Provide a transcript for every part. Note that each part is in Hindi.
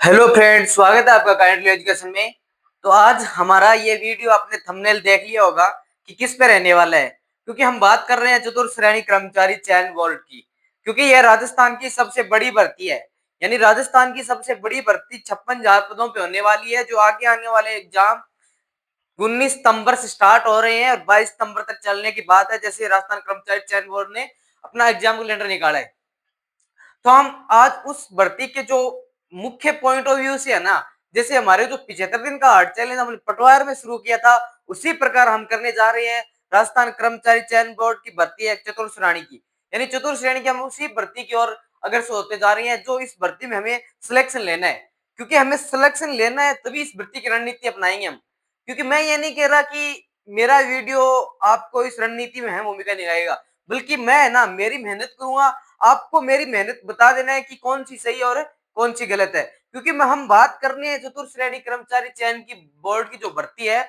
हेलो फ्रेंड्स, स्वागत है आपका काइंडली एजुकेशन में। तो आज हमारा ये वीडियो आपने थंबनेल देख लिया होगा कि किस पे रहने वाला है, क्योंकि हम बात कर रहे हैं चतुर्थ श्रेणी कर्मचारी चयन बोर्ड की। क्योंकि यह राजस्थान की सबसे बड़ी भर्ती है, यानी राजस्थान की सबसे बड़ी भर्ती 56,000 पदों पे होने वाली है, जो आगे आने वाले एग्जाम 19 सितंबर से स्टार्ट हो रहे हैं और 22 सितंबर तक चलने की बात है, जैसे राजस्थान कर्मचारी चयन बोर्ड ने अपना एग्जाम कैलेंडर निकाला है। तो हम आज उस भर्ती के जो मुख्य पॉइंट ऑफ व्यू से है ना, जैसे हमारे जो 75 दिन का हार्ड चैलेंज हमने पटवार में शुरू किया था, उसी प्रकार हम करने जा रहे हैं राजस्थान कर्मचारी चयन बोर्ड की भर्ती है चतुर्थ श्रेणी की। यानी चतुर्थ श्रेणी की हम उसी भर्ती की ओर अगर सोचते जा रहे हैं, जो इस भर्ती में हमें सिलेक्शन लेना है। क्योंकि हमें सिलेक्शन लेना है तभी इस भर्ती की रणनीति अपनाएंगे हम। क्योंकि मैं ये नहीं कह रहा कि मेरा वीडियो आपको इस रणनीति में है भूमिका निभाएगा, बल्कि मैं ना मेरी मेहनत करूंगा, आपको मेरी मेहनत बता देना है कि कौन सी सही और कौन सी गलत है। क्योंकि मैं हम बात करने हैं चतुर्थ श्रेणी कर्मचारी चयन की बोर्ड की जो भर्ती है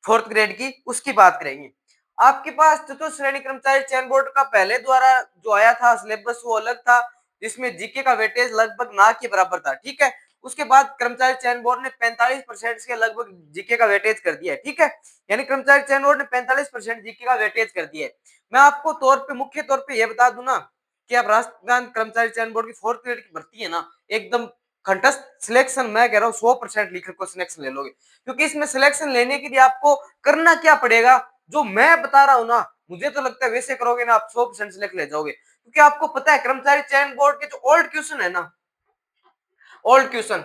फोर्थ ग्रेड की, उसकी बात करेंगे। आपके पास चतुर्थ श्रेणी कर्मचारी चयन बोर्ड का पहले द्वारा जो आया था सिलेबस वो अलग था, जिसमें जीके का वेटेज लगभग ना के बराबर था। ठीक है, उसके बाद कर्मचारी चयन बोर्ड ने 45% के लगभग जीके का वेटेज कर दिया है। ठीक है, यानी कर्मचारी चयन बोर्ड ने 45% जीके का वेटेज कर दिया है। मैं आपको मुख्य तौर पे ये बता दूं ना कि आप राजस्थान कर्मचारी चयन बोर्ड की फोर्थ ग्रेड की भर्ती है ना, एकदम कंटेस्ट सिलेक्शन, मैं कह रहा हूँ 100% लिखकर को सिलेक्शन ले लोगे। क्योंकि इसमें सिलेक्शन लेने के लिए आपको करना क्या पड़ेगा, जो मैं बता रहा हूँ ना, मुझे तो लगता है वैसे करोगे ना आप 100% सिलेक्ट ले जाओगे। क्योंकि आपको पता है कर्मचारी चयन बोर्ड के जो ओल्ड क्वेश्चन है ना, ओल्ड क्वेश्चन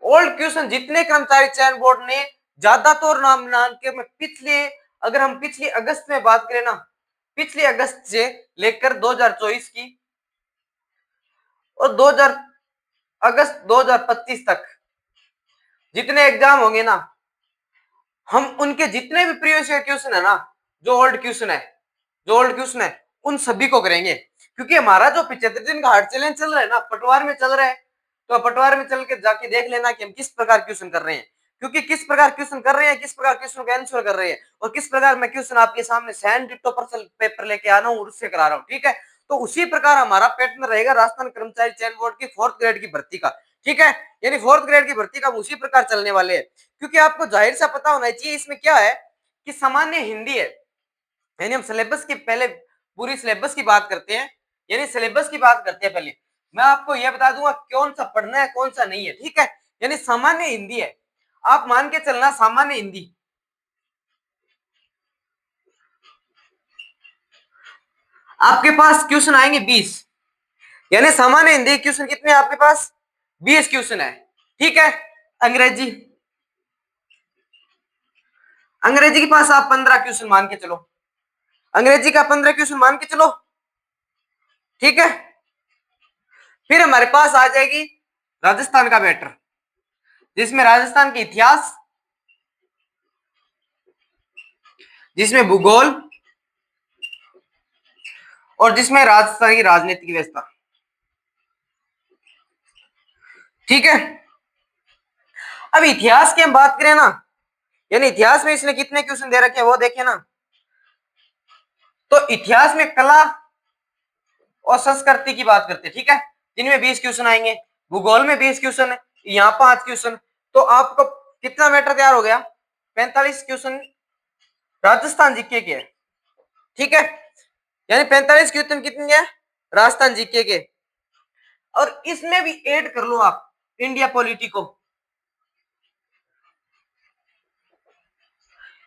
ओल्ड क्वेश्चन जितने कर्मचारी चयन बोर्ड ने ज्यादातर नाम के में पिछले, अगर हम पिछले अगस्त में बात करें ना, पिछले अगस्त से लेकर 2024 की और 2000 अगस्त 2025 तक जितने एग्जाम होंगे ना, हम उनके जितने भी प्रीवियस ईयर क्वेश्चन है ना, जो ओल्ड क्वेश्चन है, जो ओल्ड क्वेश्चन है उन सभी को करेंगे। क्योंकि हमारा जो 75 दिन का हार्ड चैलेंज चल रहा है ना, पटवार में चल रहा है। तो पटवार में चल के जाके देख लेना कि हम किस प्रकार क्वेश्चन कर रहे हैं। क्योंकि किस प्रकार क्वेश्चन कर रहे हैं, किस प्रकार क्वेश्चन का आंसर कर रहे हैं, और किस प्रकार मैं क्वेश्चन आपके सामने सैंड डिट्टो पेपर लेके आ रहा हूँ और उससे करा रहा हूँ। ठीक है, तो उसी प्रकार हमारा पैटर्न रहेगा राजस्थान कर्मचारी चयन बोर्ड की फोर्थ ग्रेड की भर्ती का। ठीक है, यानी फोर्थ ग्रेड की भर्ती का उसी प्रकार चलने वाले हैं। क्योंकि आपको जाहिर सा पता होना चाहिए इसमें क्या है कि सामान्य हिंदी है। यानी हम सिलेबस की पहले पूरी सिलेबस की बात करते हैं, यानी सिलेबस की बात करते हैं पहले। मैं आपको यह बता दूंगा कौन सा पढ़ना है कौन सा नहीं है। ठीक है, यानी सामान्य हिंदी है, आप मान के चलना सामान्य हिंदी। आपके पास क्वेश्चन आएंगे 20, यानी सामान्य हिंदी क्वेश्चन कितने आपके पास 20 क्वेश्चन है। ठीक है, अंग्रेजी, अंग्रेजी के पास आप 15 क्वेश्चन मान के चलो, अंग्रेजी का 15 क्वेश्चन मान के चलो। ठीक है, फिर हमारे पास आ जाएगी राजस्थान का मैटर, जिसमें राजस्थान के इतिहास, जिसमें भूगोल और जिसमें राजस्थान की राजनीतिक व्यवस्था। ठीक है, अब इतिहास की हम बात करें ना, यानी इतिहास में इसने कितने क्वेश्चन दे रखे हैं वो देखें ना। तो इतिहास में कला और संस्कृति की बात करते हैं। ठीक है, जिनमें 20 क्वेश्चन आएंगे, भूगोल में 20 क्वेश्चन है, यहाँ 5 क्वेश्चन। तो आपको कितना मैटर तैयार हो गया, 45 क्वेश्चन राजस्थान जीके के। ठीक है, यानी 45 क्वेश्चन कितने हैं राजस्थान जीके के। और इसमें भी ऐड कर लो आप इंडिया पॉलिटी को,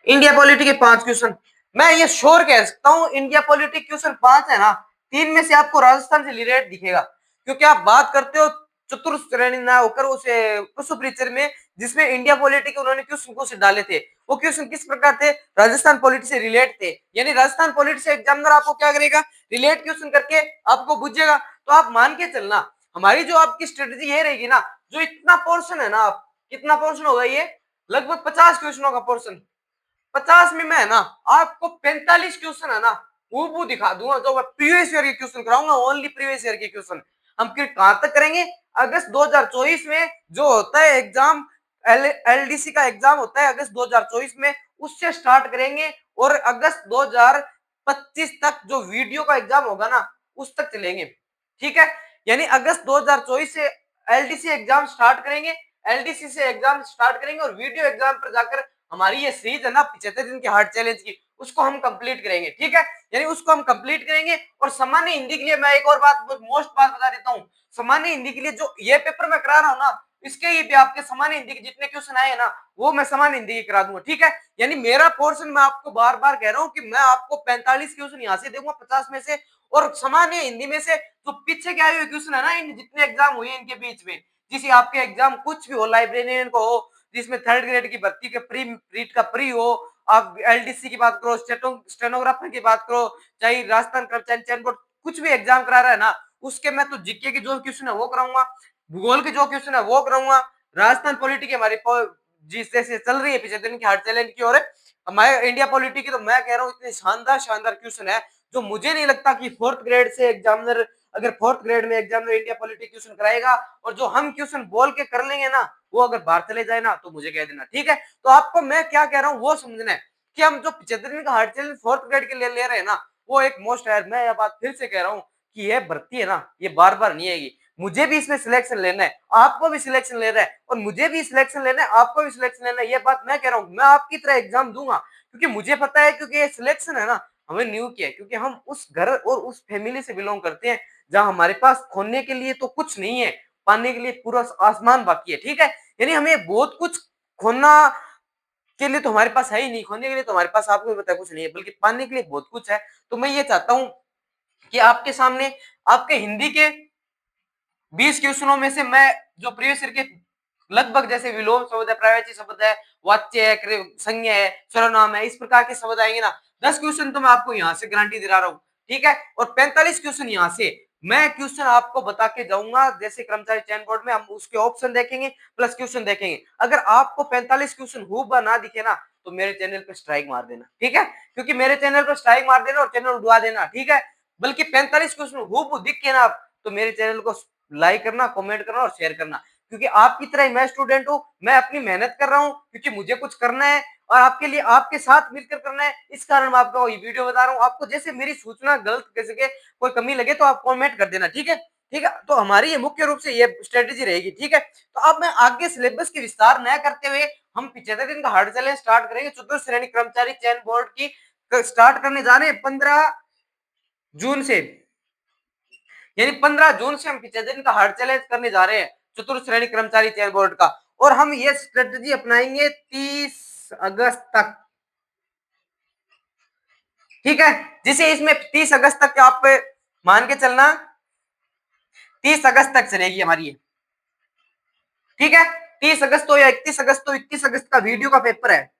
इंडिया पॉलिटी के 5 क्वेश्चन। मैं ये श्योर कह सकता हूं इंडिया पॉलिटी क्वेश्चन 5 है ना, 3 में से आपको राजस्थान से रिलेटेड दिखेगा। क्योंकि आप बात करते हो चतुर्थ श्रेणी ना होकर उसे पशु परिचय में, जिसमें इंडिया पॉलिटी के उन्होंने क्वेश्चन को डाले थे, वो क्वेश्चन किस प्रकार थे, राजस्थान पॉलिटी से रिलेट थे। यानी राजस्थान पॉलिटी से एग्जामिनर आपको क्या करेगा, रिलेट क्वेश्चन करके आपको पूछेगा। तो आप मान के चलना हमारी जो आपकी स्ट्रेटेजी ये रहेगी ना, जो इतना पोर्शन है ना, आप कितना पोर्शन होगा ये, लगभग 50 क्वेश्चनों का पोर्शन। 50 में मैं ना आपको 45 क्वेश्चन है ना वो दिखा दूंगा, जो मैं प्रीवियस ईयर के क्वेश्चन कराऊंगा, ओनली प्रीवियस ईयर के क्वेश्चन। हम फिर कहां तक करेंगे, अगस्त 2024 में जो होता है एग्जाम, एलडीसी का एग्जाम होता है अगस्त 2024 में, उससे स्टार्ट करेंगे और अगस्त 2025 तक जो वीडियो का एग्जाम होगा ना उस तक चलेंगे। ठीक है, यानी अगस्त 2024 से एलडीसी एग्जाम स्टार्ट करेंगे, एलडीसी से एग्जाम स्टार्ट करेंगे और वीडियो एग्जाम पर जाकर हमारी ये सीरीज है ना 75 दिन की हार्ड चैलेंज की, उसको हम कंप्लीट करेंगे। ठीक है, यानी उसको हम कंप्लीट करेंगे। और सामान्य हिंदी के लिए मैं एक और बात, मोस्ट बात बता देता हूँ। सामान्य हिंदी के लिए जो ये पेपर मैं करा रहा हूँ ना, इसके ही भी आपके सामान्य हिंदी के जितने क्वेश्चन आए हैं ना, वो मैं सामान्य हिंदी की करा दूंगा। ठीक है, यानी मेरा पोर्शन, मैं आपको बार बार कह रहा हूँ कि मैं आपको 45 क्वेश्चन यहाँ से दूंगा 50 में से, और सामान्य हिंदी में से जो पीछे के आए हुए क्वेश्चन है ना, इन जितने एग्जाम हुए इनके बीच में, जिसे आपके एग्जाम कुछ भी हो, लाइब्रेरियन को हो, जिसमें थर्ड ग्रेड की भर्ती के प्री रीट का प्री हो, आप एलडीसी की बात करो, स्टेनोग्राफर की बात करो, चाहे राजस्थान कर्मचारी चयन बोर्ड कुछ भी एग्जाम करा रहा है ना, उसके मैं तो जीके के जो क्वेश्चन है वो कराऊंगा, भूगोल के जो क्वेश्चन है वो कराऊंगा, राजस्थान पॉलिटी की हमारी जिस जैसे चल रही है पिछले दिन की हार्ड चैलेंज की, और हमारे इंडिया पॉलिटी की, तो मैं कह रहा हूँ इतने शानदार शानदार क्वेश्चन है जो मुझे नहीं लगता कि फोर्थ ग्रेड से एग्जामिनर, अगर फोर्थ ग्रेड में एग्जामिनर इंडिया पॉलिटी क्वेश्चन कराएगा, और जो हम क्वेश्चन बोल के कर लेंगे ना, वो अगर बाहर चले जाए ना, तो मुझे कह देना। ठीक है, तो आपको मैं क्या कह रहा हूँ वो समझना है कि हम जो 75 दिन का हार्ड चैलेंज फोर्थ ग्रेड के लिए ले रहे हैं ना, वो एक मोस्ट है। मैं यह बात फिर से कह रहा हूँ कि यह भर्ती है ना, ये बार बार नहीं आएगी। मुझे भी इसमें सिलेक्शन लेना है, आपको भी सिलेक्शन लेना है, और मुझे भी सिलेक्शन लेना है, आपको भी सिलेक्शन लेना है। ये बात मैं कह रहा हूँ, मैं आपकी तरह एग्जाम दूंगा, क्योंकि मुझे पता है, क्योंकि ये सिलेक्शन है ना, हमें न्यू किया है, क्योंकि हम उस घर और उस फैमिली से बिलोंग करते हैं जहां हमारे पास खोने के लिए तो कुछ नहीं है, पाने के लिए पूरा आसमान बाकी है। ठीक है, यानी हमें बहुत कुछ खोना के लिए तो हमारे पास है ही नहीं, खोने के लिए तो हमारे पास, आपको भी पता है, कुछ नहीं है, बल्कि पाने के लिए बहुत कुछ है। तो मैं ये चाहता हूं कि आपके सामने, आपके हिंदी के 20 क्वेश्चनों में से मैं जो प्रीवियस ईयर के लगभग, जैसे विलोम शब्द है, पर्यायवाची शब्द है, वाच्य है, संज्ञा है, सर्वनाम है, इस प्रकार के शब्द आएंगे ना, 10 क्वेश्चन तो मैं आपको यहाँ से गारंटी दिला रहा हूँ। ठीक है, और 45 क्वेश्चन यहाँ से मैं क्वेश्चन आपको बता के जाऊंगा। जैसे कर्मचारी चयन बोर्ड में हम उसके ऑप्शन देखेंगे प्लस क्वेश्चन देखेंगे, अगर आपको 45 क्वेश्चन हूबा ना दिखे ना, तो मेरे चैनल पे स्ट्राइक मार देना। ठीक है, क्योंकि मेरे चैनल पर स्ट्राइक मार देना और चैनल उड़वा देना। ठीक है, बल्कि 45 क्वेश्चन हूबहू दिख के ना, तो मेरे चैनल को लाइक करना, कमेंट करना और शेयर करना, क्योंकि आपकी तरह ही मैं स्टूडेंट हूं, मैं अपनी मेहनत कर रहा हूं, क्योंकि मुझे कुछ करना है और आपके लिए आपके साथ मिलकर करना है। इस कारण मैं आपको ये वीडियो बता रहा हूं। आपको जैसे मेरी सूचना गलत किसी के कोई कमी लगे तो आप कमेंट कर देना। ठीक है, ठीक है, तो हमारी ये मुख्य रूप से ये स्ट्रेटेजी रहेगी। ठीक है, तो अब मैं आगे सिलेबस के विस्तार न करते हुए हम 75 दिन का हार्ड चैलेंज स्टार्ट करेंगे। चतुर्थ श्रेणी कर्मचारी चयन बोर्ड की स्टार्ट करने जा रहे हैं 15 जून से, यानी 15 जून से हम 75 दिन का हार्ड चैलेंज करने जा रहे हैं चतुर्थ श्रेणी कर्मचारी चयन बोर्ड का, और हम ये स्ट्रेटजी अपनाएंगे 30 अगस्त तक। ठीक है, जिसे इसमें 30 अगस्त तक आप मान के चलना, 30 अगस्त तक चलेगी हमारी ये। ठीक है, 30 अगस्त हो या 31 अगस्त हो, 31 अगस्त का वीडियो का पेपर है,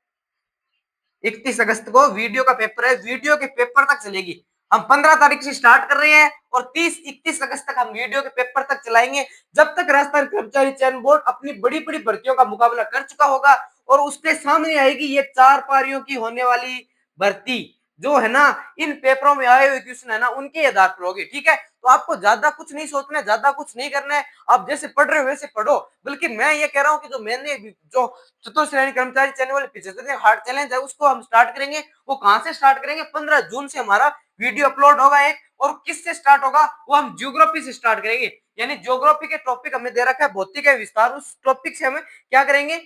31 अगस्त को वीडियो का पेपर है, वीडियो के पेपर तक चलेगी। हम 15 तारीख से स्टार्ट कर रहे हैं और 31 अगस्त तक हम वीडियो के पेपर तक चलाएंगे, जब तक राजस्थान कर्मचारी चयन बोर्ड अपनी बड़ी बड़ी भर्तियों का मुकाबला कर चुका होगा और उसके सामने आएगी ये 4 पारियों की होने वाली भर्ती, जो है ना इन पेपरों में आए हुए क्वेश्चन है ना, उनके आधार पर होगी। ठीक है, तो आपको ज्यादा कुछ नहीं सोचना है, ज्यादा कुछ नहीं करना है, आप जैसे पढ़ रहे हो वैसे पढ़ो। बल्कि मैं ये कह रहा हूँ कि जो मैंने जो चतुर्थ श्रेणी कर्मचारी चयन वाले 75 दिन हार्ड चैलेंज है, उसको हम स्टार्ट करेंगे। वो कहां से स्टार्ट करेंगे? 15 जून से हमारा वीडियो अपलोड होगा एक, और किससे स्टार्ट होगा? वो हम ज्योग्राफी से स्टार्ट करेंगे। यानी ज्योग्राफी के टॉपिक हमें दे रखा है भौतिक का विस्तार, उस टॉपिक से हमें क्या करेंगे,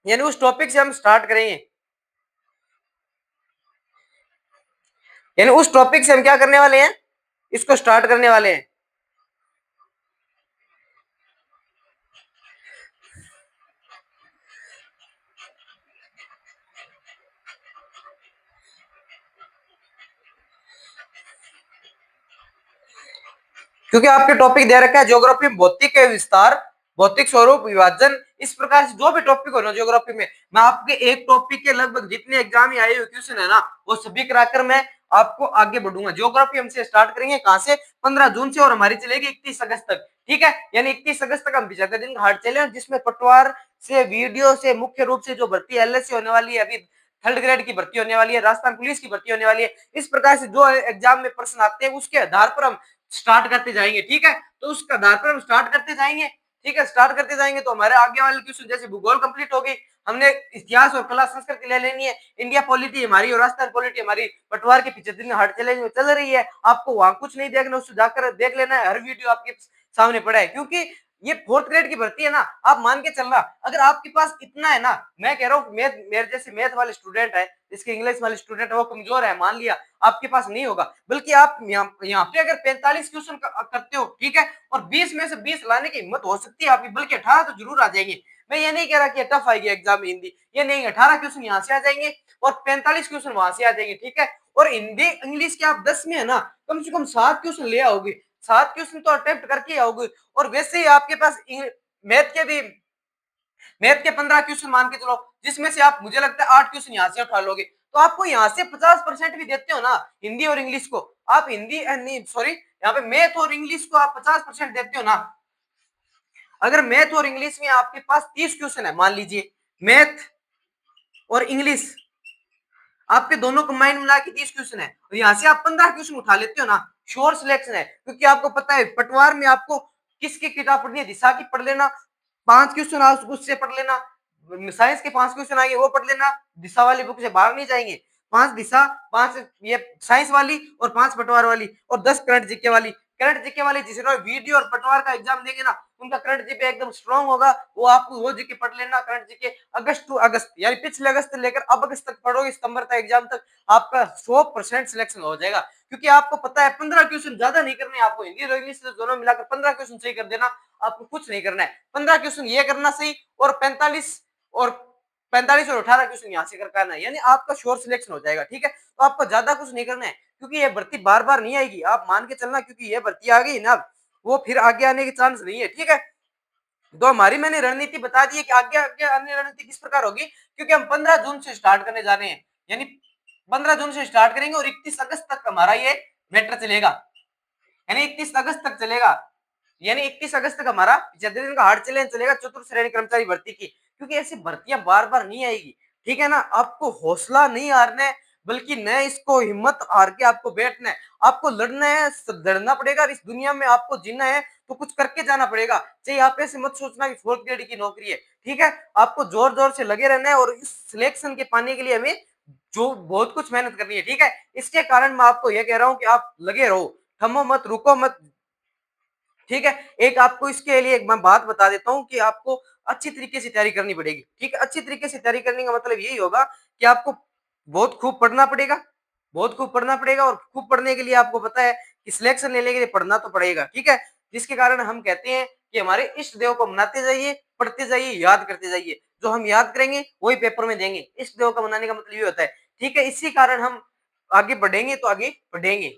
यानी उस टॉपिक से हम स्टार्ट करेंगे, यानी उस टॉपिक से हम क्या करने वाले हैं, इसको स्टार्ट करने वाले हैं। क्योंकि आपके टॉपिक दे रखा है ज्योग्राफी में भौतिक के विस्तार, भौतिक स्वरूप, विभाजन, इस प्रकार से जो भी टॉपिक हो ना ज्योग्राफी में, मैं आपके एक टॉपिक के लगभग जितने एग्जाम में आए हुए क्वेश्चन है ना, वो सभी कराकर मैं आपको आगे बढ़ूंगा। ज्योग्राफी हमसे स्टार्ट करेंगे कहां से? 15 जून से, और हमारी चलेगी 31 अगस्त तक। ठीक है, यानी 31 अगस्त तक हम 75 दिन हार्ड चैलेंज, जिसमें पटवार से वीडियो से मुख्य रूप से जो भर्ती एलएससी होने वाली है, अभी थर्ड ग्रेड की भर्ती होने वाली है, राजस्थान पुलिस की भर्ती होने वाली है, इस प्रकार से जो एग्जाम में प्रश्न आते हैं उसके आधार पर हम स्टार्ट करते जाएंगे। ठीक है, तो उसका आधार पर हम स्टार्ट करते जाएंगे। ठीक है, स्टार्ट करते जाएंगे तो हमारे आगे वाले क्वेश्चन, जैसे भूगोल कंप्लीट हो गई, हमने इतिहास और कला संस्कृति ले लेनी है, इंडिया पॉलिटी हमारी और राजस्थान पॉलिटी हमारी पटवार के 75 दिन हार्ड चैलेंज में चल रही है। आपको वहां कुछ नहीं देखना, उससे जाकर देख लेना है, हर वीडियो आपके सामने पड़ा है। क्योंकि ये फोर्थ ग्रेड की भर्ती है ना, आप मान के चलना, अगर आपके पास इतना है ना, मैं कह रहा हूँ मैथ, मेरे जैसे मैथ वाले स्टूडेंट है, जिसके इंग्लिश वाले स्टूडेंट है वो कमजोर है, मान लिया आपके पास नहीं होगा, बल्कि आप यहाँ पे अगर 45 क्वेश्चन करते हो, ठीक है, और 20 में से 20 लाने की हिम्मत हो सकती है आपकी, बल्कि 18 तो जरूर आ जाएंगे। मैं ये नहीं कह रहा कि टफ आएगी एग्जाम में हिंदी, ये नहीं, 18 क्वेश्चन यहाँ से आ जाएंगे और 45 क्वेश्चन वहां से आ जाएंगे, ठीक है। और हिंदी इंग्लिश के आप 10 में है ना, कम से कम 7 क्वेश्चन ले आओगे, 7 क्वेश्चन तो अटेम्प्ट करके आओगे। और वैसे ही आपके पास मैथ के भी, मैथ के 15 क्वेश्चन मान के चलो, जिसमें से आप, मुझे लगता है 8 क्वेश्चन यहाँ से उठा लोगे, तो आपको यहाँ से 50% भी देते हो ना हिंदी और इंग्लिश को, आप हिंदी नहीं सॉरी, यहाँ पे मैथ और इंग्लिश को आप 50% देते हो ना। अगर मैथ और इंग्लिश में आपके पास 30 क्वेश्चन है, मान लीजिए मैथ और इंग्लिश आपके दोनों कंबाइन मिला के 30 क्वेश्चन है, और यहाँ से आप 15 क्वेश्चन उठा लेते हो ना, श्योर सिलेक्शन है। क्योंकि आपको पता है पटवार में आपको किसकी किताब पढ़नी है, दिशा की पढ़ लेना, 5 क्वेश्चन आप उससे पढ़ लेना, साइंस के 5 क्वेश्चन आएंगे वो पढ़ लेना, दिशा वाली बुक से बाहर नहीं जाएंगे, 5 दिशा, 5 ये साइंस वाली और 5 पटवार वाली और 10 करंट जीके वाली। करंट जीके वाले जिसने वीडियो और पटवार का एग्जाम देंगे ना, उनका करंट जीके एकदम स्ट्रांग होगा, वो आपको वो जीके पढ़ लेना, करंट जीके अगस्त टू अगस्त, यानी पिछले अगस्त से लेकर अब अगस्त तक पढ़ोगे, सितंबर तक एग्जाम तक आपका 100% सिलेक्शन हो जाएगा। क्योंकि आपको पता है 15 क्वेश्चन ज्यादा नहीं करने, आपको हिंदी और इंग्लिश दोनों मिलाकर 15 क्वेश्चन सही कर देना, आपको कुछ नहीं करना है, 15 क्वेश्चन ये करना सही, और 45 और 18 क्वेश्चन यहाँ से करना है, यानी आपका श्योर सिलेक्शन हो जाएगा, ठीक है। तो आपको ज्यादा कुछ नहीं करना है, क्योंकि ये भर्ती बार बार नहीं आएगी, आप मान के चलना, क्योंकि ये भर्ती आ गई ना, वो फिर आगे आने के चांस नहीं है, ठीक है। तो हमारी मैंने रणनीति बता दी है कि आगे आगे अन्य रणनीति किस प्रकार होगी, क्योंकि हम 15 जून से स्टार्ट करने जा रहे हैं, यानी 15 जून से स्टार्ट करेंगे और 31 अगस्त तक हमारा ये मैटर चलेगा, यानी 31 अगस्त तक चलेगा, यानी 31 अगस्त तक हमारा 75 दिन का हार्ड चैलेंज चलेगा चतुर्थ श्रेणी कर्मचारी भर्ती की। क्योंकि ऐसी भर्तियां बार बार नहीं आएगी, ठीक है ना। आपको हौसला नहीं हारना है, बल्कि न इसको हिम्मत हार के आपको बैठना है, आपको लड़ना है, लड़ना पड़ेगा, इस दुनिया में आपको जीना है तो कुछ करके जाना पड़ेगा। चाहिए आप ऐसे मत सोचना कि फोर्थ ग्रेड की नौकरी है, ठीक है। आपको जोर जोर से लगे रहना है, और इस सिलेक्शन के पाने के लिए हमें जो बहुत कुछ मेहनत करनी है, ठीक है। इसके कारण मैं आपको यह कह रहा हूं कि आप लगे रहो, थमो मत, रुको मत, ठीक है। एक आपको इसके लिए एक मैं बात बता देता हूँ कि आपको अच्छी तरीके से तैयारी करनी पड़ेगी, ठीक है। अच्छी तरीके से तैयारी करने का मतलब यही होगा कि आपको बहुत खूब पढ़ना पड़ेगा, बहुत खूब पढ़ना पड़ेगा, और खूब पढ़ने के लिए आपको पता है कि सिलेक्शन लेने के लिए पढ़ना तो पड़ेगा, ठीक है। जिसके कारण हम कहते हैं कि हमारे इष्ट देव को मनाते जाइए, पढ़ते जाइए, याद करते जाइए, जो हम याद करेंगे वही पेपर में देंगे। इष्ट देव का मनाने का मतलब ये होता है, ठीक है। इसी कारण हम आगे बढ़ेंगे तो आगे बढ़ेंगे,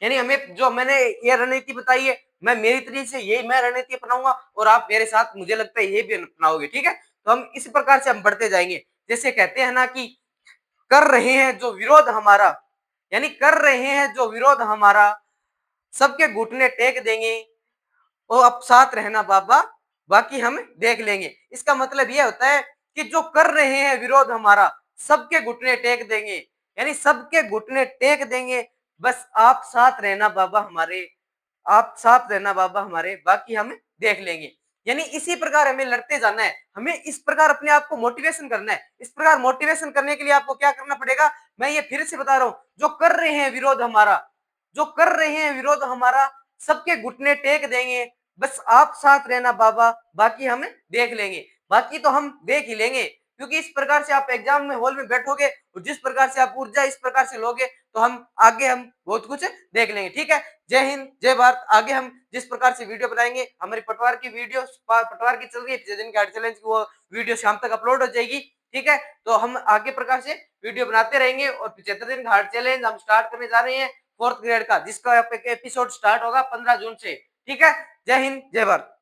यानी हमें जो मैंने ये रणनीति बताई है, मैं मेरी तरीके से यही मैं रणनीति अपनाऊंगा, और आप मेरे साथ मुझे लगता है ये भी अपनाओगे, ठीक है। तो हम इसी प्रकार से हम बढ़ते जाएंगे। जैसे कहते हैं ना कि कर रहे हैं जो विरोध हमारा, यानी कर रहे हैं जो विरोध हमारा, सबके घुटने टेक देंगे, और अब साथ रहना बाबा, बाकी हम देख लेंगे। इसका मतलब यह होता है कि जो कर रहे हैं विरोध हमारा, सबके घुटने टेक देंगे, यानी सबके घुटने टेक देंगे, बस आप साथ रहना बाबा हमारे, आप साथ रहना बाबा हमारे, बाकी हम देख लेंगे। यानी इसी प्रकार हमें लड़ते जाना है, हमें इस प्रकार अपने आप को मोटिवेशन करना है। इस प्रकार मोटिवेशन करने के लिए आपको क्या करना पड़ेगा, मैं ये फिर से बता रहा हूं, जो कर रहे हैं विरोध हमारा, जो कर रहे हैं विरोध हमारा, सबके घुटने टेक देंगे, बस आप साथ रहना बाबा, बाकी हम देख लेंगे। बाकी तो हम देख ही लेंगे, क्योंकि इस प्रकार से आप एग्जाम में हॉल में बैठोगे और जिस प्रकार से आप ऊर्जा इस प्रकार से लोगे, तो हम आगे हम बहुत कुछ देख लेंगे, ठीक है। जय हिंद, जय भारत। आगे हम जिस प्रकार से वीडियो बनाएंगे, हमारी पटवार की वीडियो, पटवार की चल रही है दिन का चैलेंज की, वो वीडियो शाम तक अपलोड हो जाएगी, ठीक है। तो हम आगे प्रकार से वीडियो बनाते रहेंगे, और 75 दिन का हार्ड चैलेंज हम स्टार्ट करने जा रहे हैं फोर्थ ग्रेड का, जिसका एपिसोड स्टार्ट होगा 15 जून से, ठीक है। जय हिंद, जय भारत।